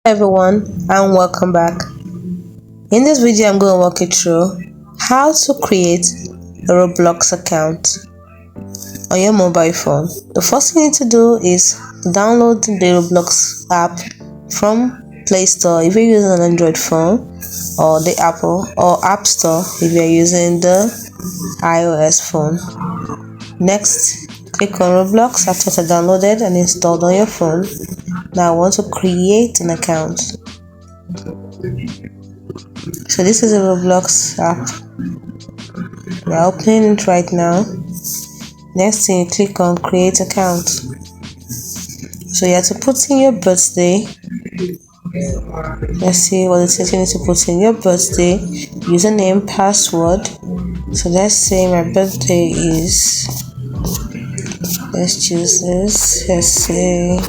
Everyone, and welcome back. In this video I'm going to walk you through how to create a Roblox account on your mobile phone. The first thing you need to do is download the Roblox app from Play Store if you're using an Android phone, or the Apple or App Store if you're using the iOS phone. Next, click on Roblox after it's downloaded and installed on your phone. Now I want to create an account. So this is a Roblox app. We're opening it right now. Next thing, you click on create account. So you have to put in your birthday. Let's see what it says. You need to put in your birthday, username, password. So let's say my birthday is, let's choose this. Let's say,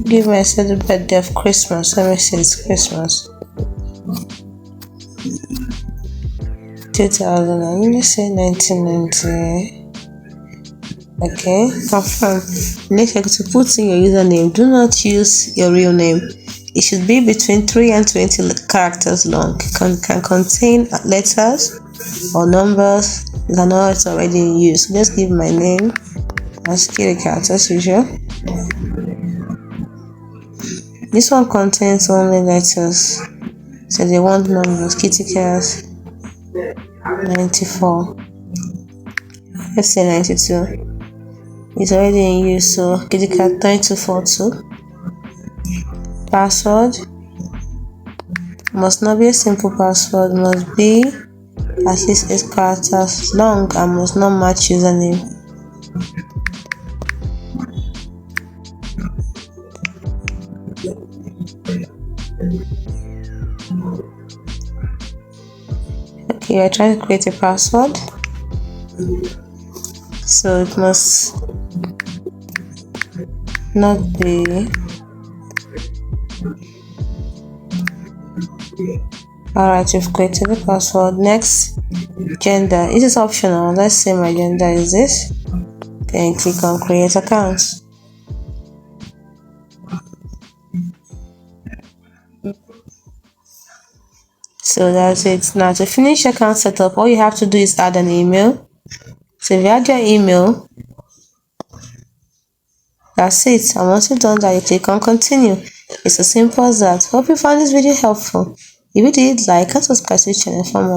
give myself the birthday of Christmas. Let me say it's Christmas 2000, and let me say 1990. Okay, confirm. Next, you have to put in your username. Do not use your real name. It should be between 3 and 20 characters long. Can contain letters or numbers that are not already in use. So let's give my name as Kitty Cat as usual. This one contains only letters, so they want numbers. Kitty Cat 94. Let's say 92. It's already in use, so Kitty Cat 9242. Password must not be a simple password, must be at least 8 characters long and must not match username. Okay, I try to create a password, so it must not be. Alright, you've created the password. Next, gender. It is optional. Let's say my gender is this. Then click on create account. So that's it. Now to finish your account setup, all you have to do is add an email. So if you add your email, that's it. And once you've done that, you click on continue. It's as simple as that. Hope you found this video helpful. If you did, like and subscribe to the channel for more.